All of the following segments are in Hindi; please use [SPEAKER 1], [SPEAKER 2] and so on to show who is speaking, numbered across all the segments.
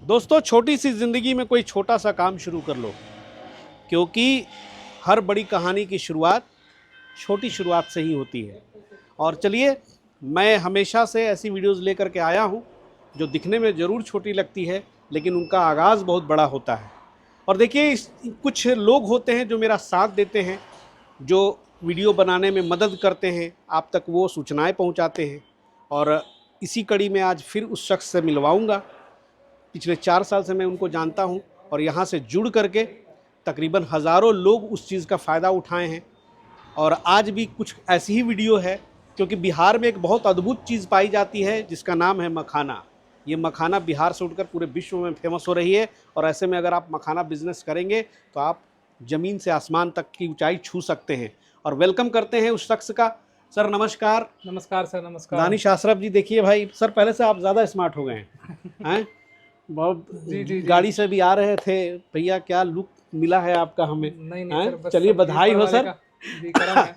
[SPEAKER 1] दोस्तों, छोटी सी ज़िंदगी में कोई छोटा सा काम शुरू कर लो, क्योंकि हर बड़ी कहानी की शुरुआत छोटी शुरुआत से ही होती है। और चलिए, मैं हमेशा से ऐसी वीडियोस लेकर के आया हूँ जो दिखने में ज़रूर छोटी लगती है, लेकिन उनका आगाज़ बहुत बड़ा होता है। और देखिए, कुछ लोग होते हैं जो मेरा साथ देते हैं, जो वीडियो बनाने में मदद करते हैं, आप तक वो सूचनाएं पहुंचाते हैं। और इसी कड़ी में आज फिर उस शख्स से मिलवाऊंगा। पिछले 4 साल से मैं उनको जानता हूं और यहाँ से जुड़ करके तकरीबन हज़ारों लोग उस चीज़ का फ़ायदा उठाए हैं। और आज भी कुछ ऐसी ही वीडियो है, क्योंकि बिहार में एक बहुत अद्भुत चीज़ पाई जाती है जिसका नाम है मखाना। ये मखाना बिहार से उठकर पूरे विश्व में फेमस हो रही है। और ऐसे में अगर आप मखाना बिजनेस करेंगे तो आप ज़मीन से आसमान तक की ऊंचाई छू सकते हैं। और वेलकम करते हैं उस शख्स का। सर नमस्कार।
[SPEAKER 2] नमस्कार सर, नमस्कार।
[SPEAKER 1] दानिश अशरफ जी, देखिए भाई, सर पहले से आप ज़्यादा स्मार्ट हो गए हैं। बहुत
[SPEAKER 2] जी।
[SPEAKER 1] गाड़ी से भी आ रहे थे भैया, क्या लुक मिला है आपका हमें।
[SPEAKER 2] नहीं सर, बस
[SPEAKER 1] चलिए,
[SPEAKER 2] सब
[SPEAKER 1] बधाई हो सर।
[SPEAKER 2] जी, करम है।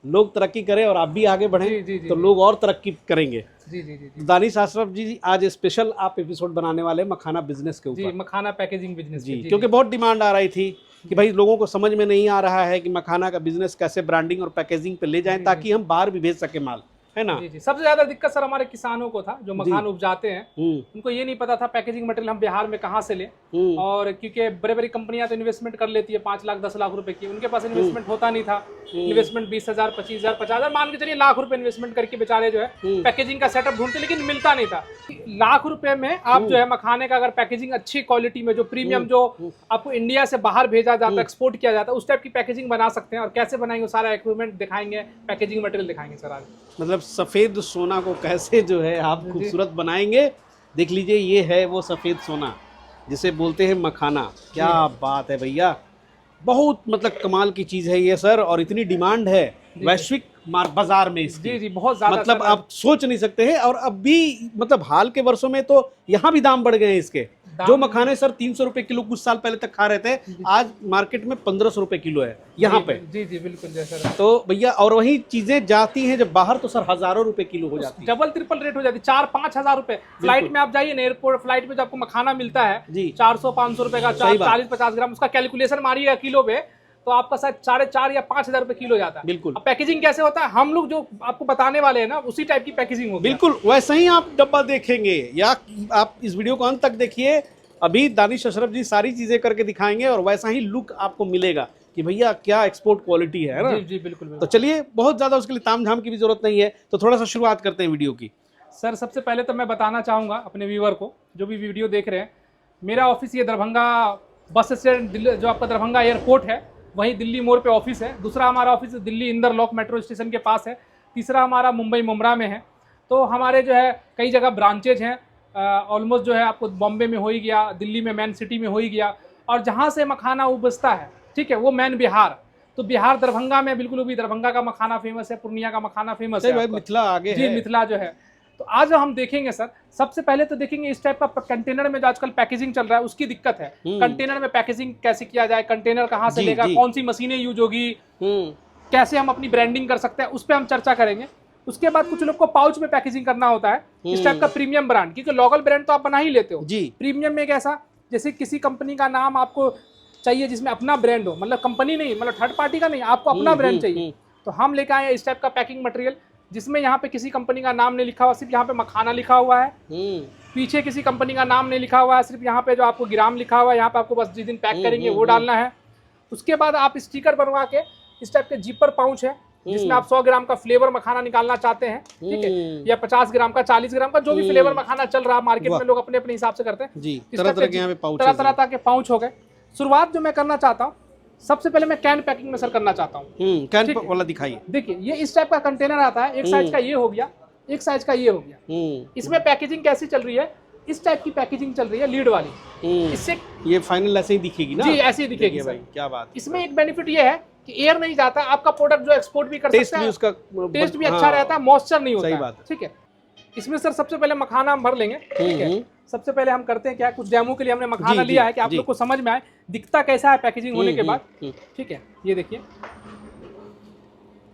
[SPEAKER 1] लोग तरक्की करें और आप भी आगे बढ़ें,
[SPEAKER 2] जी,
[SPEAKER 1] तो लोग और तरक्की करेंगे।
[SPEAKER 2] जी।
[SPEAKER 1] दानिश अशरफ जी, आज स्पेशल आप एपिसोड बनाने वाले मखाना बिजनेस के
[SPEAKER 2] जी,
[SPEAKER 1] ऊपर।
[SPEAKER 2] मखाना पैकेजिंग बिजनेस
[SPEAKER 1] जी, क्योंकि बहुत डिमांड आ रही थी कि भाई लोगों को समझ में नहीं आ रहा है कि मखाना का बिजनेस कैसे ब्रांडिंग और पैकेजिंग पे ले जाएं, ताकि हम बाहर भी भेज सके माल, है ना।
[SPEAKER 2] जी। सबसे ज्यादा दिक्कत सर हमारे किसानों को था जो मखान उपजाते हैं। उनको ये नहीं पता था पैकेजिंग मटेरियल हम बिहार में कहाँ से लें। और क्योंकि बड़ी बड़ी कंपनियां तो इन्वेस्टमेंट कर लेती है 5 लाख 10 लाख रुपए की, उनके पास इन्वेस्टमेंट होता नहीं था। इन्वेस्टमेंट 20,000 25,000 50,000 मान के चलिए, लाख रुपए इन्वेस्टमेंट करके बेचारे जो है पैकेजिंग का सेटअप ढूंढते, लेकिन मिलता नहीं था। लाख रुपए में आप जो है मखाने का अगर पैकेजिंग अच्छी क्वालिटी में, जो प्रीमियम, जो आपको इंडिया से बाहर भेजा जाता है, एक्सपोर्ट किया जाता है, उस टाइप की पैकेजिंग बना सकते हैं। और कैसे बनाएंगे, सारा इक्विपमेंट दिखाएंगे, पैकेजिंग मटेरियल दिखाएंगे सर आज।
[SPEAKER 1] मतलब सफ़ेद सोना को कैसे जो है आप खूबसूरत बनाएंगे। देख लीजिए, ये है वो सफ़ेद सोना जिसे बोलते हैं मखाना। क्या बात है भैया, बहुत मतलब कमाल की चीज़ है ये सर। और इतनी डिमांड है वैश्विक बाजार में इसकी।
[SPEAKER 2] जी, बहुत ज़्यादा,
[SPEAKER 1] मतलब आप सोच नहीं सकते हैं। और अब भी मतलब हाल के वर्षों में तो यहाँ भी दाम बढ़ गए हैं इसके। जो मखाने सर 300 रुपए किलो कुछ साल पहले तक खा रहे थे, आज मार्केट में 1500 रुपए किलो है यहाँ पे।
[SPEAKER 2] जी बिल्कुल जैसा।
[SPEAKER 1] तो भैया, और वही चीजें जाती हैं जब बाहर, तो सर हजारों रुपए किलो हो जाती है,
[SPEAKER 2] डबल ट्रिपल रेट हो जाती है, 4-5 हजार रुपए। फ्लाइट में आप जाइए ना, एयरपोर्ट फ्लाइट में जो आपको मखाना मिलता है
[SPEAKER 1] जी
[SPEAKER 2] 400-500 रुपए का, 40-50 ग्राम, उसका कैलकुलेशन मारिएगा किलो पे, तो आपका शायद 4.5 या 5 हजार रुपए किलो जाता है।
[SPEAKER 1] बिल्कुल।
[SPEAKER 2] अब पैकेजिंग कैसे होता है, हम लोग जो आपको बताने वाले हैं ना, उसी टाइप की पैकेजिंग होगी।
[SPEAKER 1] बिल्कुल वैसे ही आप डब्बा देखेंगे, या आप इस वीडियो को अंत तक देखिए। अभी दानिश अशरफ जी सारी चीजें करके दिखाएंगे और वैसा ही लुक आपको मिलेगा कि भैया क्या एक्सपोर्ट क्वालिटी है ना।
[SPEAKER 2] जी बिल्कुल।
[SPEAKER 1] तो चलिए, बहुत ज्यादा उसके लिए तामझाम की भी जरूरत नहीं है, तो थोड़ा सा शुरुआत करते हैं वीडियो की।
[SPEAKER 2] सर सबसे पहले तो मैं बताना चाहूँगा अपने व्यूअर को, जो भी वीडियो देख रहे हैं, मेरा ऑफिस ये दरभंगा बस स्टैंड, जो आपका दरभंगा एयरपोर्ट है, वहीं दिल्ली मोड़ पे ऑफिस है। दूसरा हमारा office Delhi Inderlok metro station के पास है। तीसरा हमारा मुंबई मुमरा में है। तो हमारे जो है कई जगह ब्रांचेज हैं। ऑलमोस्ट जो है आपको बॉम्बे में हो ही गया, दिल्ली में मेन सिटी में हो ही गया, और जहाँ से मखाना उपजता है, ठीक है, वो मेन बिहार। तो बिहार दरभंगा में बिल्कुल भी दरभंगा का मखाना फेमस है, पूर्णिया का मखाना फेमस है,
[SPEAKER 1] मिथिला आगे
[SPEAKER 2] जी, मिथिला जो है। तो आज हम देखेंगे सर, सबसे पहले तो देखेंगे इस टाइप का कंटेनर में जो आजकल पैकेजिंग चल रहा है उसकी दिक्कत है। कंटेनर में पैकेजिंग कैसे किया जाए, कंटेनर कहाँ से लेगा, कौन सी मशीनें यूज होगी, कैसे हम अपनी ब्रांडिंग कर सकते हैं, उस पर हम चर्चा करेंगे। उसके बाद कुछ लोग को पाउच में पैकेजिंग करना होता है, इस टाइप का प्रीमियम ब्रांड, क्योंकि लोकल ब्रांड तो आप बना ही लेते हो। प्रीमियम में कैसा, जैसे किसी कंपनी का नाम आपको चाहिए जिसमें अपना ब्रांड हो, मतलब कंपनी नहीं, मतलब थर्ड पार्टी का नहीं, आपको अपना ब्रांड चाहिए, तो हम लेके आए इस टाइप का पैकिंग मटेरियल, जिसमें यहाँ पे किसी कंपनी का नाम नहीं लिखा हुआ, सिर्फ यहाँ पे मखाना लिखा हुआ है। पीछे किसी कंपनी का नाम नहीं लिखा हुआ है, सिर्फ यहाँ पे जो आपको ग्राम लिखा हुआ है, यहाँ पे आपको बस जिस दिन पैक करेंगे वो डालना है। उसके बाद आप स्टिकर बनवा के, इस टाइप के जिपर पाउच है जिसमें आप 100 ग्राम का फ्लेवर मखाना निकालना चाहते हैं, ठीक है, या 50 ग्राम का, 40 ग्राम का, जो भी फ्लेवर मखाना चल रहा है मार्केट में, लोग अपने अपने हिसाब से करते हैं। तरह के पाउच हो गए। शुरुआत जो मैं करना चाहता हूँ, सबसे पहले मैं कैन पैकिंग में सर करना चाहता हूँ।
[SPEAKER 1] कैन वाला दिखाइए।
[SPEAKER 2] देखिए, ये इस टाइप का कंटेनर आता है, एक साइज का ये हो गया, एक साइज का ये हो गया। इसमें पैकेजिंग कैसी चल रही है, इस टाइप की पैकेजिंग चल रही है, लीड वाली। इससे
[SPEAKER 1] ये फाइनल ऐसे ही दिखेगी ना।
[SPEAKER 2] जी, ऐसे ही दिखेगी भाई।
[SPEAKER 1] क्या बात।
[SPEAKER 2] इसमें एक बेनिफिट ये है कि एयर नहीं जाता, आपका प्रोडक्ट जो एक्सपोर्ट भी कर सकते हैं,
[SPEAKER 1] उसका
[SPEAKER 2] टेस्ट भी अच्छा रहता है, मॉइस्चर नहीं होता।
[SPEAKER 1] सही बात,
[SPEAKER 2] ठीक है। इसमें सर सबसे पहले मखाना हम भर लेंगे, ठीक है। सबसे पहले हम करते हैं क्या, कुछ डेमो के लिए हमने मखाना लिया है कि आप लोग को समझ में आए दिखता कैसा है पैकेजिंग होने के बाद, ठीक है। ये देखिए,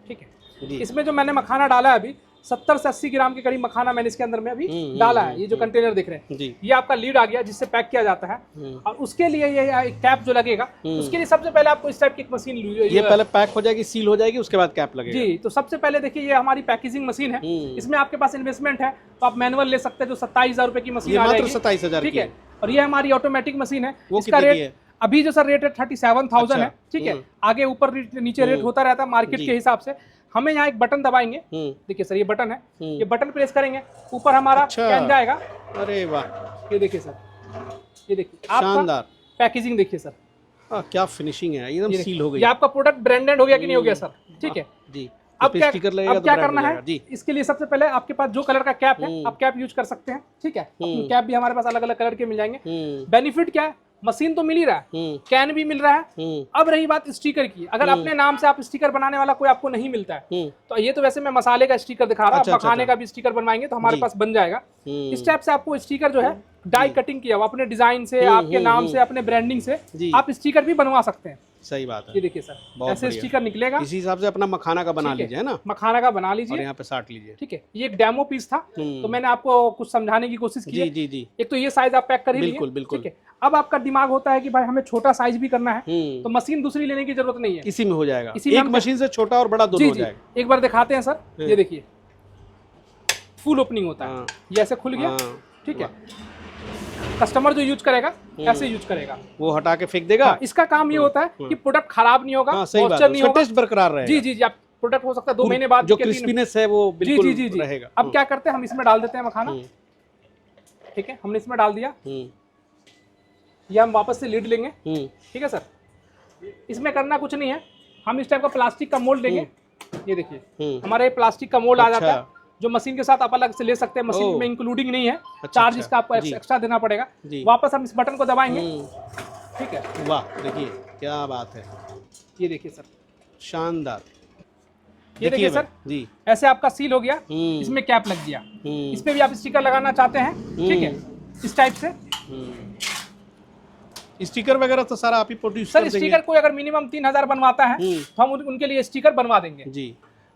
[SPEAKER 2] ठीक है। इसमें जो मैंने मखाना डाला है अभी, 70 से 80 ग्राम के करीब मखाना मैंने इसके अंदर में अभी डाला है। ये जो कंटेनर दिख रहे हैं
[SPEAKER 1] जी।
[SPEAKER 2] ये आपका लीड आ गया जिससे पैक किया जाता है, और उसके लिए ये एक कैप जो लगेगा, उसके लिए सबसे पहले आपको इस टाइप की एक मशीन
[SPEAKER 1] ये पहले पैक हो जाएगी, सील हो जाएगी, उसके बाद कैप लगेगा।
[SPEAKER 2] जी। तो सबसे पहले देखिए ये हमारी पैकेजिंग मशीन है, इसमें आपके पास इन्वेस्टमेंट है तो आप मैनुअल ले सकते हैं जो 27,000 रुपए की मशीन आ जाएगी,
[SPEAKER 1] 27,000
[SPEAKER 2] ठीक है। और ये हमारी ऑटोमेटिक मशीन है,
[SPEAKER 1] वो
[SPEAKER 2] इसका
[SPEAKER 1] कितने की
[SPEAKER 2] रेट अभी जो सर रेट है 37,000 है, ठीक है। आगे ऊपर नीचे रेट होता रहता है मार्केट के हिसाब से। हमें यहाँ एक बटन दबाएंगे, देखिए सर ये बटन है, ये बटन प्रेस करेंगे, ऊपर हमारा कैन जाएगा।
[SPEAKER 1] अरे वाह,
[SPEAKER 2] ये देखिए सर, ये देखिए शानदार पैकेजिंग देखिए सर,
[SPEAKER 1] क्या फिनिशिंग है, एकदम सील हो गई।
[SPEAKER 2] ये आपका प्रोडक्ट ब्रांडेड हो गया कि नहीं हो गया सर, ठीक है
[SPEAKER 1] जी।
[SPEAKER 2] अब क्या
[SPEAKER 1] तो
[SPEAKER 2] क्या करना है जी। इसके लिए सबसे पहले आपके पास जो कलर का कैप है आप कैप यूज कर सकते हैं, ठीक है। कैप भी हमारे पास अलग अलग कलर के मिल जाएंगे। बेनिफिट क्या है, मशीन तो मिल ही रहा है, कैन भी मिल रहा है। अब रही बात स्टिकर की, अगर अपने नाम से आप स्टिकर बनाने वाला कोई आपको नहीं मिलता है तो ये तो वैसे मैं मसाले का स्टिकर दिखा रहा हूँ, मखाने का भी स्टिकर बनवाएंगे तो हमारे पास बन जाएगा। इस टाइप से आपको स्टिकर जो है डाई कटिंग किया हुआ अपने डिजाइन से, आपके नाम से, अपने ब्रांडिंग से आप स्टिकर भी बनवा सकते हैं।
[SPEAKER 1] सही बात है।
[SPEAKER 2] ये देखिए सर ऐसे स्टिकर निकलेगा,
[SPEAKER 1] इसी हिसाब से अपना मखाना का बना लीजिए, है ना,
[SPEAKER 2] मखाना का बना लीजिए
[SPEAKER 1] और यहाँ पे साट लीजिए,
[SPEAKER 2] ठीक है। ये एक डेमो पीस था तो मैंने आपको कुछ समझाने की कोशिश की है।
[SPEAKER 1] जी जी।
[SPEAKER 2] एक तो ये साइज आप पैक कर ही
[SPEAKER 1] बिल्कुल बिल्कुल,
[SPEAKER 2] ठीक है। अब आपका दिमाग होता है कि भाई हमें छोटा साइज भी करना है तो मशीन दूसरी लेने की जरूरत नहीं है,
[SPEAKER 1] इसी में हो जाएगा,
[SPEAKER 2] इसी में
[SPEAKER 1] एक मशीन से छोटा और बड़ा दोनों हो जाएगा।
[SPEAKER 2] एक बार दिखाते हैं सर, ये देखिए फुल ओपनिंग होता है, ये ऐसे खुल गया, ठीक है। कस्टमर जो यूज करेगा ऐसे यूज करेगा,
[SPEAKER 1] वो हटा के फेंक देगा।
[SPEAKER 2] इसका काम ये होता है कि प्रोडक्ट खराब नहीं होगा, मॉइस्चर नहीं होगा,
[SPEAKER 1] टेस्ट बरकरार रहेगा।
[SPEAKER 2] जी जी जी। आप प्रोडक्ट हो सकता है 2 महीने बाद
[SPEAKER 1] जो क्रिस्पीनेस है वो बिल्कुल रहेगा।
[SPEAKER 2] अब क्या करते हैं, हम इसमें डाल देते हैं मखाना, ठीक है। हमने इसमें डाल दिया, ये हम वापस से लीड लेंगे, ठीक है सर। इसमें करना कुछ नहीं है, हम इस टाइप का प्लास्टिक का मोल्ड लेंगे, ये देखिए हमारे प्लास्टिक का मोल्ड आ जाता है जो मशीन के साथ आप अलग से ले सकते हैं, मशीन में इंक्लूडिंग नहीं है, चार्ज इसका आपको एक्स्ट्रा देना पड़ेगा। वापस हम इस बटन को दबाएंगे, ठीक है।
[SPEAKER 1] वाह देखिए क्या बात है,
[SPEAKER 2] ये देखिए सर
[SPEAKER 1] शानदार,
[SPEAKER 2] ये देखिए सर जी ऐसे आपका सील हो गया, इसमें कैप लग गया। इस पे भी आप स्टिकर लगाना चाहते हैं, ठीक है, इस टाइप से
[SPEAKER 1] स्टिकर वगैरह तो सारा आप ही प्रोड्यूस
[SPEAKER 2] सर। स्टिकर कोई अगर मिनिमम 3,000 बनवाता है तो हम उनके लिए स्टिकर बनवा देंगे जी।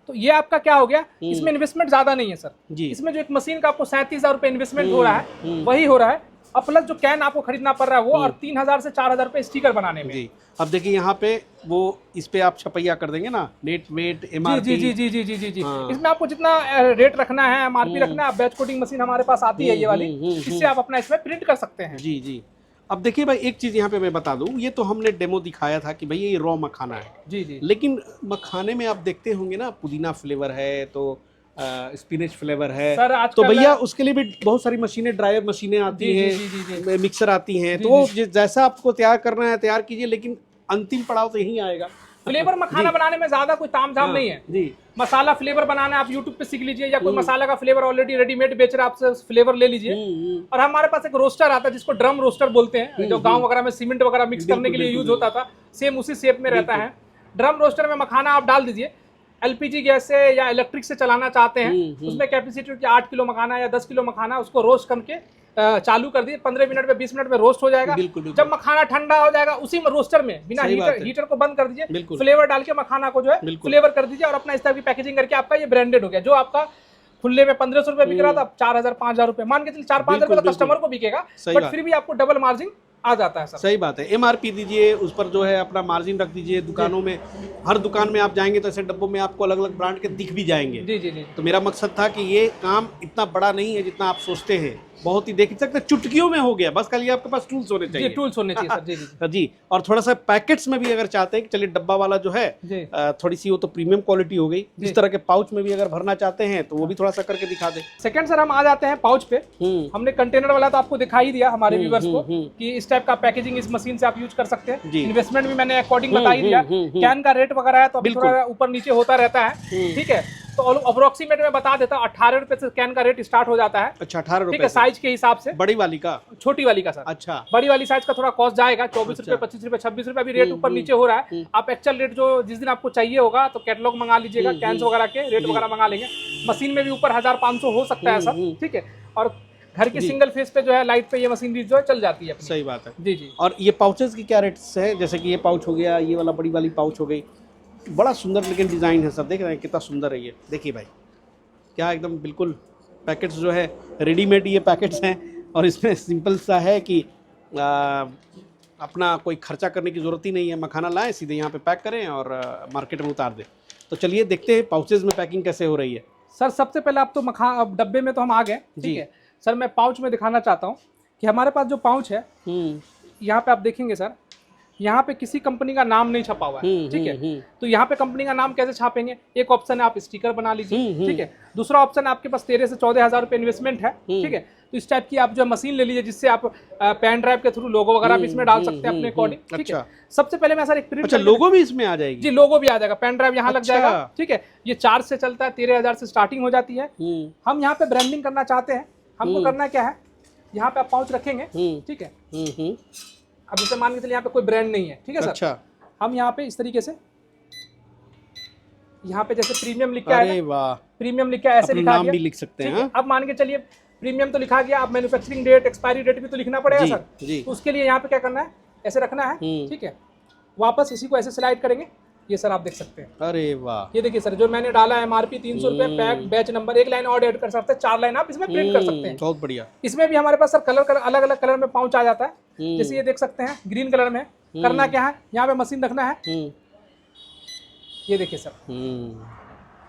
[SPEAKER 2] तो ये आपका क्या हो गया, इसमें इन्वेस्टमेंट ज्यादा नहीं है सर जी। इसमें जो एक मशीन का आपको 37,000 रुपए इन्वेस्टमेंट हो रहा है वही हो रहा है, और प्लस जो कैन आपको खरीदना पड़ रहा है वो, और 3,000 से 4,000 रुपए स्टिकर बनाने में जी।
[SPEAKER 1] अब देखिए यहाँ पे वो इस पे आप छपैया कर देंगे ना, नेट वेट एमआरपी, जी जी जी जी जी जी।
[SPEAKER 2] इसमें आपको जितना रेट रखना है, एमआरपी रखना है, बैच कोडिंग मशीन हमारे पास आती है ये वाली, इससे आप अपना इसमें प्रिंट कर सकते हैं जी जी।
[SPEAKER 1] अब देखिए भाई एक चीज़ यहाँ पे मैं बता दूं, ये तो हमने डेमो दिखाया था कि भैया ये रॉ मखाना है
[SPEAKER 2] जी जी,
[SPEAKER 1] लेकिन मखाने में आप देखते होंगे ना पुदीना फ्लेवर है, तो स्पिनच फ्लेवर है सर, तो भैया उसके लिए भी बहुत सारी मशीनें, ड्रायर मशीनें आती हैं, मिक्सर आती हैं, तो जैसा आपको तैयार करना है तैयार कीजिए, लेकिन अंतिम पड़ाव तो यही आएगा।
[SPEAKER 2] फ्लेवर मखाना बनाने में ज्यादा कोई तामझाम नहीं है जी। मसाला फ्लेवर बनाना है आप यूट्यूब पे सीख लीजिए, या कोई मसाला का फ्लेवर ऑलरेडी रेडीमेड बेच रहा है आपसे फ्लेवर ले लीजिए। और हमारे पास एक रोस्टर आता है जिसको ड्रम रोस्टर बोलते हैं, जो गांव वगैरह में सीमेंट वगैरह मिक्स करने के लिए यूज होता था, सेम उसी शेप में रहता है। ड्रम रोस्टर में मखाना आप डाल दीजिए, एलपीजी गैस से या इलेक्ट्रिक से चलाना चाहते हैं, उसमें कैपेसिटी 8 किलो मखाना या 10 किलो मखाना, उसको रोस्ट करके चालू कर दिए, 15 मिनट में 20 मिनट में रोस्ट हो जाएगा। जब मखाना ठंडा हो जाएगा उसी में रोस्टर में बिना हीटर को बंद कर दीजिए, फ्लेवर डाल के मखाना को जो है फ्लेवर कर दीजिए, और अपना इस तरह की पैकेजिंग करके आपका ये ब्रांडेड हो गया। जो आपका खुले में 1,500 रुपए बिक रहा था, 4,000 5,000 रुपए मान के चलिए, 4-5 रुपए तो कस्टमर को बिकेगा, बट फिर भी आपको डबल मार्जिन आ जाता है सर।
[SPEAKER 1] सही बात है, एमआरपी दीजिए, उस पर जो है अपना मार्जिन रख दीजिए। दुकानों में, हर दुकान में आप जाएंगे तो ऐसे डब्बों में आपको अलग अलग ब्रांड के दिख भी जाएंगे जी जी जी। तो मेरा मकसद था कि ये काम इतना बड़ा नहीं है जितना आप सोचते हैं, बहुत ही देख सकते चुटकियों में हो गया, बस खाली आपके पास टूल्स होने चाहिए।
[SPEAKER 2] टूल्स होने चाहिए सर जी जी
[SPEAKER 1] जी। और थोड़ा सा पैकेट्स में भी अगर चाहते हैं कि चलिए डब्बा वाला जो है थोड़ी सी वो तो प्रीमियम क्वालिटी हो गई, इस तरह के पाउच में भी अगर भरना चाहते हैं तो वो भी थोड़ा सा करके दिखा दे।
[SPEAKER 2] सेकंड सर हम आ जाते हैं पाउच पे। हमने कंटेनर वाला तो आपको दिखाई दिया हमारे व्यूअर्स को कि इस टाइप का पैकेजिंग इस मशीन से आप यूज कर सकते हैं। इन्वेस्टमेंट भी मैंने अकॉर्डिंग बता ही दिया, कैन का रेट वगैरह है तो थोड़ा ऊपर नीचे होता रहता है, ठीक है। तो अप्रोक्सीमेट में बता देता हूँ 18 रुपए से कैन का रेट स्टार्ट हो जाता है।
[SPEAKER 1] अच्छा 18 रुपए,
[SPEAKER 2] ठीक है, साइज के हिसाब से।
[SPEAKER 1] बड़ी वाली का,
[SPEAKER 2] छोटी वाली का सर। अच्छा, बड़ी वाली साइज का थोड़ा कॉस्ट जाएगा 24 रुपए, 25 रुपए, 26 रुपए, अभी रेट ऊपर नीचे हो रहा है। आप एक्चुअल रेट जो जिस दिन आपको चाहिए होगा तो कैटलॉग मंगा लीजिएगा, कैंस वगैरह के रेट वगैरह मंगा लेंगे। मशीन में भी ऊपर 1500 हो सकता है सर, ठीक है। और घर के सिंगल फेस पे जो है लाइट पे ये मशीनरी जो है चल जाती है।
[SPEAKER 1] सही बात है
[SPEAKER 2] जी जी।
[SPEAKER 1] और ये पाउचेस की क्या रेट्स है? जैसे कि ये पाउच हो गया, ये वाला बड़ी वाली पाउच हो गई, बड़ा सुंदर लेकिन डिजाइन है सर, देख रहे हैं कितना सुंदर है ये, देखिए भाई क्या एकदम बिल्कुल पैकेट्स जो है रेडीमेड ये पैकेट्स हैं, और इसमें सिंपल सा है कि अपना कोई खर्चा करने की ज़रूरत ही नहीं है। मखाना लाएं, सीधे यहाँ पे पैक करें और मार्केट में उतार दें। तो चलिए देखते हैं पाउचेज में पैकिंग कैसे हो रही है।
[SPEAKER 2] सर सबसे पहले आप तो अब डब्बे में तो हम आ गए, ठीक है सर। मैं पाउच में दिखाना चाहता हूँ कि हमारे पास जो पाउच है यहाँ पे आप देखेंगे सर, यहाँ पे किसी कंपनी का नाम नहीं छपा हुआ है, ठीक है। तो यहाँ पे कंपनी का नाम कैसे छापेंगे? एक ऑप्शन है आप स्टिकर बना लीजिए, ठीक है। दूसरा ऑप्शन आपके पास 13 से 14 हज़ार रुपये इन्वेस्टमेंट है, ठीक है। तो इस टाइप की आप जो मशीन ले लीजिए, जिससे आप पेन ड्राइव के थ्रू लोगो वगैरह भी इसमें डाल सकते हैं अपने अकॉर्डिंग, ठीक है। सबसे पहले मैं सर एक प्रिंट,
[SPEAKER 1] अच्छा लोगो भी इसमें आ जाएगी?
[SPEAKER 2] जी लोगो भी आ जाएगा, पेन ड्राइव यहाँ लग जाएगा, ठीक है। ये चार्ज से चलता है, 13,000 से स्टार्टिंग हो जाती है। हम यहाँ पे ब्रांडिंग करना चाहते हैं, हमको करना क्या है, यहाँ पे आप पाउच रखेंगे, ठीक है। अब जैसे मान के चलिए यहाँ पे कोई ब्रांड नहीं है, ठीक है सर।
[SPEAKER 1] अच्छा।
[SPEAKER 2] हम यहाँ पे इस तरीके से, यहाँ पे जैसे प्रीमियम लिखा है, प्रीमियम लिखा है, ऐसे लिखा
[SPEAKER 1] नाम भी लिख सकते हैं।
[SPEAKER 2] अब मान के चलिए प्रीमियम तो लिखा गया, अब मैन्युफैक्चरिंग डेट, एक्सपायरी डेट भी तो लिखना पड़ेगा सर। तो उसके लिए यहाँ पे क्या करना है, ऐसे रखना है, ठीक है। वापस इसी को ऐसे स्लाइड करेंगे, ये सर आप देख सकते हैं।
[SPEAKER 1] अरे वाह,
[SPEAKER 2] ये देखिए सर, जो मैंने डाला है MRP 300 रुपए, पैक, बैच नंबर, एक लाइन और ऐड कर सकते हैं, 4 लाइन आप इसमें प्रिंट कर सकते हैं।
[SPEAKER 1] बहुत बढ़िया।
[SPEAKER 2] इसमें भी हमारे पास सर कलर अलग अलग कलर में पाउच आ जाता है, जैसे ये देख सकते हैं ग्रीन कलर में। करना क्या है, यहाँ पे मशीन रखना है, ये देखिए सर।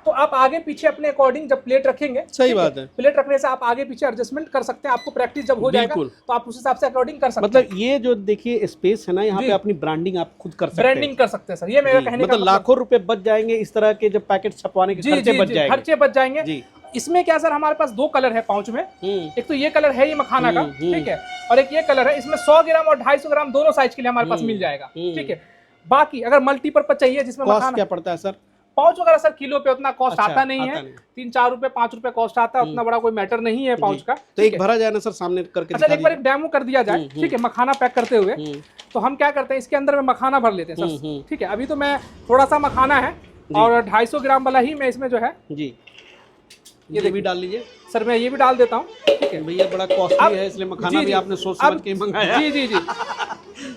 [SPEAKER 2] तो आप आगे पीछे अपने अकॉर्डिंग जब प्लेट रखेंगे,
[SPEAKER 1] सही बात है,
[SPEAKER 2] प्लेट रखने से आप आगे पीछे एडजस्टमेंट कर सकते हैं। आपको प्रैक्टिस जब हो जाएगा तो आप उस हिसाब से अकॉर्डिंग कर सकते हैं।
[SPEAKER 1] मतलब ये जो देखिए स्पेस है ना, यहाँ पे अपनी ब्रांडिंग आप खुद कर सकते हैं,
[SPEAKER 2] ब्रांडिंग कर सकते हैं सर। ये मेरा कहने का
[SPEAKER 1] मतलब लाखों रुपए बच जाएंगे इस तरह के जब पैकेट छपवाने के खर्चे बच जाएंगे,
[SPEAKER 2] खर्चे बच जाएंगे। इसमें क्या सर, हमारे पास 2 कलर है पाउच में। एक तो ये कलर है ये मखाना का, ठीक है, और एक ये कलर है। इसमें 100 ग्राम और 250 ग्राम दोनों साइज के लिए हमारे पास मिल जाएगा, ठीक है। बाकी अगर मल्टीपर्पज चाहिए जिसमें मखाना,
[SPEAKER 1] क्या पड़ता है सर?
[SPEAKER 2] पाउच वगैरह सर किलो पे उतना कॉस्ट आता नहीं है, 3-4 रुपए 5 रुपए कॉस्ट आता है, उतना बड़ा कोई मैटर नहीं है पाउच का।
[SPEAKER 1] तो एक भरा जाए ना सर, सामने करके
[SPEAKER 2] अच्छा एक बार एक डेमो कर दिया जाए, ठीक है, मखाना पैक करते हुए। तो हम क्या करते हैं, इसके अंदर में मखाना भर लेते हैं सर, ठीक है। अभी तो मैं थोड़ा सा मखाना है और 250 ग्राम वाला ही मैं इसमें जो है,
[SPEAKER 1] जी ये भी डाल लीजिए
[SPEAKER 2] सर। मैं ये भी डाल देता हूँ, ठीक है।
[SPEAKER 1] भैया बड़ा कॉस्टली है, इसलिए मखाना भी आपने सोच समझ के मंगाया।
[SPEAKER 2] जी जी जी।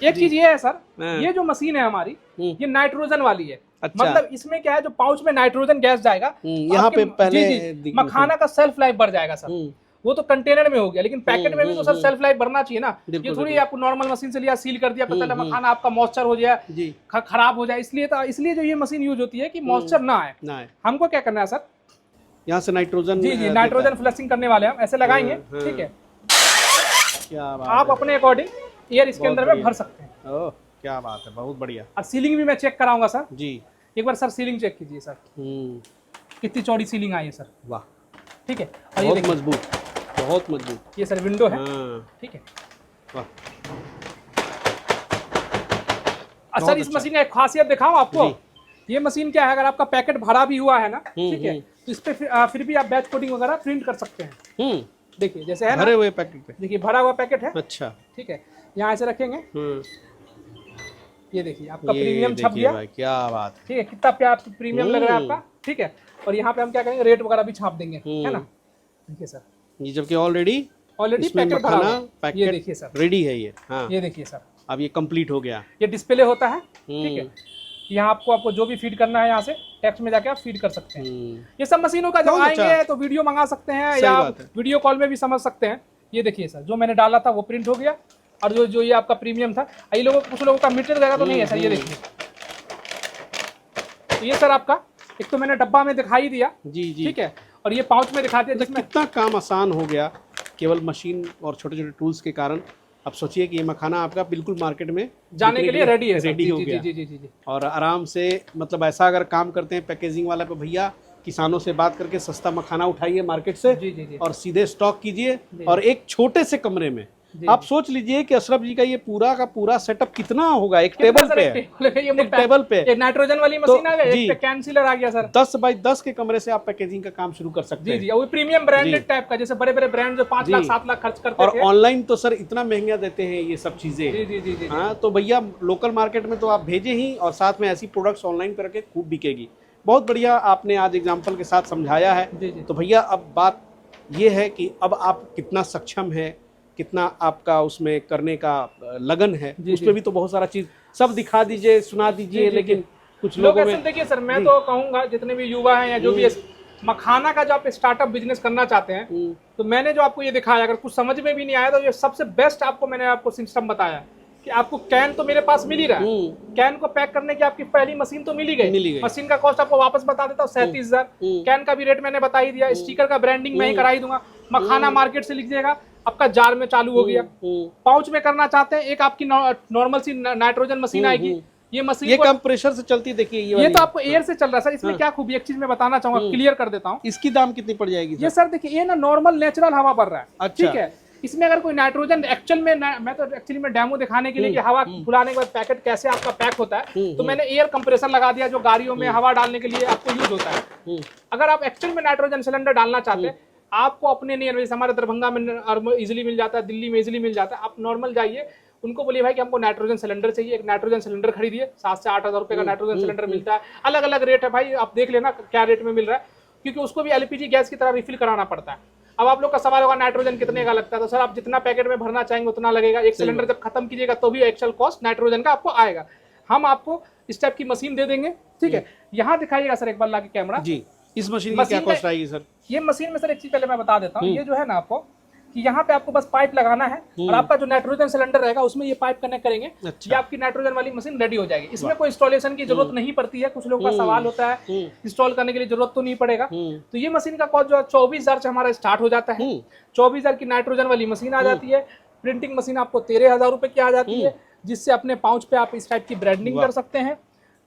[SPEAKER 2] एक चीज ये है सर, ये जो मशीन है हमारी, ये नाइट्रोजन वाली है।
[SPEAKER 1] अच्छा।
[SPEAKER 2] मतलब इसमें क्या है, जो पाउच में नाइट्रोजन गैस जाएगा,
[SPEAKER 1] यहाँ पे पहले
[SPEAKER 2] मखाना का सेल्फ लाइफ बढ़ जाएगा सर। वो तो कंटेनर में हो गया, लेकिन पैकेट में भी तो सर सेल्फ लाइफ बढ़ना चाहिए ना। ये थोड़ी आपको नॉर्मल मशीन से लिया, सील कर दिया, पता चला मखाना आपका मॉइस्चर हो जाए, खराब हो जाए। इसलिए जो ये मशीन यूज होती है कि मॉइस्चर ना आए। हमको क्या करना है सर, यहाँ
[SPEAKER 1] से नाइट्रोजन,
[SPEAKER 2] जी नाइट्रोजन फ्लशिंग करने वाले हम ऐसे लगाएंगे, ठीक है। क्या बात आप अपने अकॉर्डिंग एयर इसके अंदर में भर सकते हैं।
[SPEAKER 1] ओह क्या बात है, बहुत बढ़िया।
[SPEAKER 2] और सीलिंग भी मैं चेक कराऊंगा सर
[SPEAKER 1] जी।
[SPEAKER 2] एक बार सर सीलिंग चेक कीजिए सर, कितनी चौड़ी सीलिंग आई है सर। वाह, ठीक है। और ये
[SPEAKER 1] बहुत मजबूत, बहुत मजबूत।
[SPEAKER 2] ये सर विंडो है, ठीक है। सर इस मशीन का एक खासियत दिखाऊं आपको। ये मशीन क्या है, अगर आपका पैकेट भरा भी हुआ है ना, ठीक है, तो इस पे फिर भी आप बैच कोडिंग वगैरह प्रिंट कर सकते हैं। देखिए जैसे है
[SPEAKER 1] भरे हुए पैकेट पे,
[SPEAKER 2] देखिए भरा हुआ पैकेट है,
[SPEAKER 1] अच्छा,
[SPEAKER 2] ठीक है। यहाँ ऐसे रखेंगे, ये देखिए आपका प्रीमियम छप गया।
[SPEAKER 1] क्या बात,
[SPEAKER 2] ठीक है, कितना प्यार प्रीमियम लग रहा है आपका, ठीक है। और यहाँ पे हम क्या करेंगे, रेट वगैरह भी छाप देंगे, है ना। देखिए सर,
[SPEAKER 1] ये जबकि ऑलरेडी
[SPEAKER 2] पैकेट भरा हुआ है। ये देखिए सर, रेडी है ये। हाँ, ये देखिए सर,
[SPEAKER 1] अब ये कंप्लीट हो गया।
[SPEAKER 2] ये डिस्प्ले होता है, ठीक है। यहाँ आपको जो भी फीड करना है, यहाँ से टेक्स्ट में जाके आप फीड कर सकते हैं। ये सब मशीनों का जब आएंगे तो वीडियो मंगा सकते हैं, या वीडियो कॉल में भी समझ सकते हैं। ये देखिए सर, जो मैंने डाला था वो प्रिंट हो गया, और जो ये आपका प्रीमियम था, ये कुछ लोगों का मीटर वगैरह तो नहीं है सर। ये देखिए, तो ये सर आपका एक तो मैंने डब्बा में दिखाई दिया, जी जी, ठीक है, और ये पाउच में दिखा दिया, जिसमें
[SPEAKER 1] कितना काम आसान हो गया केवल मशीन और छोटे छोटे टूल्स के कारण। अब सोचिए कि ये मखाना आपका बिल्कुल मार्केट में
[SPEAKER 2] जाने के लिए रेडी है,
[SPEAKER 1] रेडी हो गया। जी। और आराम से, मतलब ऐसा अगर काम करते हैं पैकेजिंग वाला पे, भैया किसानों से बात करके सस्ता मखाना उठाइए मार्केट से, जी। और सीधे स्टॉक कीजिए, और एक छोटे से कमरे में आप सोच लीजिए कि अशरफ जी का ये पूरा का पूरा सेटअप कितना होगा। एक टेबल पे, एक टेबल पे
[SPEAKER 2] एक नाइट्रोजन वाली मशीन आ गई, एक पे कैंसिलर आ गया सर।
[SPEAKER 1] 10 बाई 10 के कमरे से आप पैकेजिंग का काम शुरू कर सकते हैं।
[SPEAKER 2] जी, वो प्रीमियम ब्रांडेड टाइप का, जैसे बड़े बड़े ब्रांड जो 5 लाख 7 लाख खर्च करते हैं।
[SPEAKER 1] और ऑनलाइन तो सर इतना महंगा देते हैं ये सब चीजें। जी। हाँ, तो भैया लोकल मार्केट में तो आप भेजे ही, और साथ में ऐसी प्रोडक्ट्स ऑनलाइन करके खूब बिकेगी। बहुत बढ़िया आपने आज एग्जाम्पल के साथ समझाया है। तो भैया अब बात ये है कि अब आप कितना सक्षम है, कितना आपका उसमें करने का लगन है, उसमें भी तो बहुत सारा चीज सब दिखा दीजिए, सुना दीजिए। लेकिन कुछ लोगों में
[SPEAKER 2] देखिए सर, मैं तो कहूँगा जितने भी युवा हैं या जो भी मखाना का जो आप स्टार्टअप बिजनेस करना चाहते हैं, तो मैंने जो आपको ये दिखाया, अगर कुछ समझ में भी नहीं आया तो ये सबसे बेस्ट मैंने आपको सिस्टम बताया कि आपको कैन तो मेरे पास मिल ही रहा है, कैन को पैक करने की आपकी पहली मशीन तो मिल ही गई। मशीन का कॉस्ट आपको वापस बता देता हूँ 37,000। कैन का भी रेट मैंने बता ही दिया, स्टिकर का ब्रांडिंग मैं ही करा ही दूंगा। मखाना मार्केट से लिख देगा, आपका जार में चालू हो गया। पाउच में करना चाहते हैं, एक आपकी नॉर्मल सी नाइट्रोजन मशीन आएगी। ये मशीन
[SPEAKER 1] ये कम प्रेशर से चलती है, देखिए
[SPEAKER 2] ये तो आपको एयर से चल रहा है सर। इसमें क्या खूबी, एक चीज मैं बताना चाहूंगा, क्लियर कर देता हूँ।
[SPEAKER 1] इसकी दाम कितनी पड़ जाएगी?
[SPEAKER 2] ये सर देखिए, ये ना नॉर्मल नेचुरल हवा भर रहा है।
[SPEAKER 1] अच्छा।
[SPEAKER 2] ठीक है, इसमें अगर कोई नाइट्रोजन एक्चुअल में, मैं तो एक्चुअली में डेमो दिखाने के लिए कि हवा फुलाने के बाद पैकेट कैसे आपका पैक होता है, तो मैंने एयर कंप्रेसर लगा दिया जो गाड़ियों में हवा डालने के लिए आपको यूज होता है। अगर आप एक्चुअल में नाइट्रोजन सिलेंडर डालना चाहते हैं, आपको अपने नियर, जैसे हमारे दरभंगा में इजिली मिल जाता है, दिल्ली में इजिली मिल जाता है, आप नॉर्मल जाइए, उनको बोलिए भाई कि हमको नाइट्रोजन सिलेंडर चाहिए, एक नाइट्रोजन सिलेंडर खरीदिए। 7 से 8 हज़ार रुपए का नाइट्रोजन सिलेंडर मिलता है। अलग अलग रेट है भाई, आप देख लेना क्या रेट में मिल रहा है, क्योंकि उसको भी एलपीजी गैस की तरह रिफिल कराना पड़ता है। अब आप लोग का सवाल होगा नाइट्रोजन कितने का लगता है, तो सर आप जितना पैकेट में भरना चाहेंगे उतना लगेगा। एक सिलेंडर जब खत्म कीजिएगा तो भी एक्चुअल कॉस्ट नाइट्रोजन का आपको आएगा। हम आपको इस टाइप की मशीन दे देंगे। ठीक है, यहाँ दिखाइएगा सर एक बार लाके कैमरा
[SPEAKER 1] जी। इस मशीन की क्या कॉस्ट आएगी सर?
[SPEAKER 2] ये मशीन में सर एक चीज पहले मैं बता देता हूँ, ये जो है ना आपको, कि यहाँ पे आपको बस पाइप लगाना है और आपका जो नाइट्रोजन सिलेंडर रहेगा उसमें ये पाइप कनेक्ट करेंगे।
[SPEAKER 1] अच्छा।
[SPEAKER 2] ये आपकी नाइट्रोजन वाली मशीन रेडी हो जाएगी। इसमें कोई इंस्टॉलेशन की जरूरत नहीं पड़ती है। कुछ लोगों का सवाल होता है इंस्टॉल करने के लिए जरूरत तो नहीं पड़ेगा। तो ये मशीन का कॉस्ट जो है 24,000 से हमारा स्टार्ट हो जाता है। 24,000 की नाइट्रोजन वाली मशीन आ जाती है। प्रिंटिंग मशीन आपको 13,000 रुपए की आ जाती है, जिससे अपने पाउच पे आप इस टाइप की ब्रांडिंग कर सकते हैं।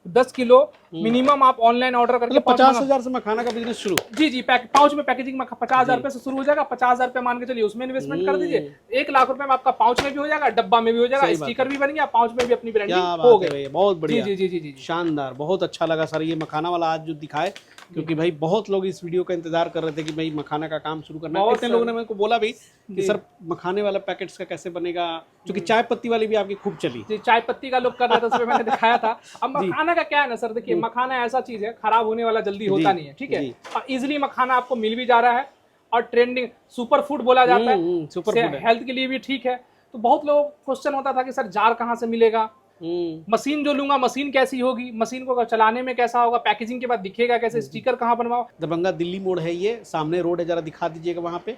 [SPEAKER 2] 10 किलो मिनिमम आप ऑनलाइन ऑर्डर करके
[SPEAKER 1] 50,000 से मखाना का बिजनेस शुरू।
[SPEAKER 2] जी, पाउच में पैकेजिंग में 50,000 रुपए से शुरू हो जाएगा। 50,000 रुपए मान के चलिए, उसमें इन्वेस्टमेंट कर दीजिए। 1 लाख रुपए में आपका पाउच में भी हो जाएगा, डब्बा में भी हो जाएगा, स्टिकर भी बन गया, पाउच में भी अपनी ब्रांडिंग हो गई।
[SPEAKER 1] बहुत बढ़िया।
[SPEAKER 2] जी जी जी जी,
[SPEAKER 1] शानदार, बहुत अच्छा लगा सर ये मखाना वाला आज जो दिखाए, क्योंकि भाई बहुत लोग इस वीडियो का इंतजार कर रहे थे कि भाई मखाना का काम शुरू करना है। कितने लोगों ने मेरे को बोला भी कि सर मखाने वाला पैकेट्स का कैसे बनेगा, क्योंकि चाय पत्ती वाली भी आपकी खूब चली।
[SPEAKER 2] जी, चाय पत्ती का लोग कर रहा था, उसमें मैंने दिखाया था। अब मखाना का क्या है ना सर, देखिए मखाना ऐसा चीज है, खराब होने वाला जल्दी होता नहीं है। ठीक है, और इजिली मखाना आपको मिल भी जा रहा है, और ट्रेंडिंग सुपर फूड बोला जाता है, सुपर फूड हेल्थ के लिए भी ठीक है। तो बहुत लोग क्वेश्चन होता था कि सर जार कहाँ से मिलेगा, मशीन जो लूंगा मशीन कैसी होगी, मशीन को चलाने में कैसा होगा, पैकेजिंग के बाद दिखेगा कैसे, स्टिकर कहाँ बनवाओ।
[SPEAKER 1] दरभंगा दिल्ली मोड़ है, ये सामने रोड है, जरा दिखा दीजिएगा वहाँ पे।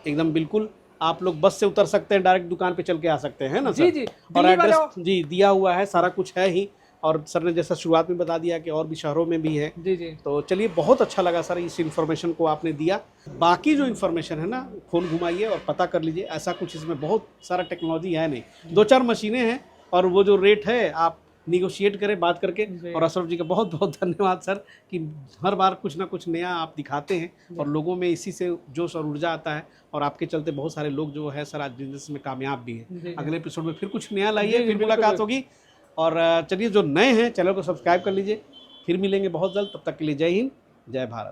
[SPEAKER 1] एकदम बिल्कुल आप लोग बस से उतर सकते हैं, डायरेक्ट दुकान पे चल के आ सकते हैं ना सर?
[SPEAKER 2] जी जी,
[SPEAKER 1] और एड्रेस जी दिया हुआ है, सारा कुछ है ही। और सर ने जैसा शुरुआत में बता दिया कि और भी शहरों में भी है।
[SPEAKER 2] जी जी।
[SPEAKER 1] तो चलिए, बहुत अच्छा लगा सर इस इन्फॉर्मेशन को आपने दिया। बाकी जो इन्फॉर्मेशन है ना, फोन घुमाइए और पता कर लीजिए। ऐसा कुछ इसमें बहुत सारा टेक्नोलॉजी है नहीं, 2-4 मशीनें हैं, और वो जो रेट है आप निगोशिएट करें बात करके। और अशरफ जी का बहुत बहुत धन्यवाद सर कि हर बार कुछ ना कुछ नया आप दिखाते हैं और लोगों में इसी से जोश और ऊर्जा आता है। और आपके चलते बहुत सारे लोग जो है सर आज बिजनेस में कामयाब भी हैं। अगले एपिसोड में फिर कुछ नया लाइए, फिर मुलाकात होगी। और चलिए, जो नए हैं चैनल को सब्सक्राइब कर लीजिए। फिर मिलेंगे बहुत जल्द, तब तक के लिए जय हिंद, जय भारत।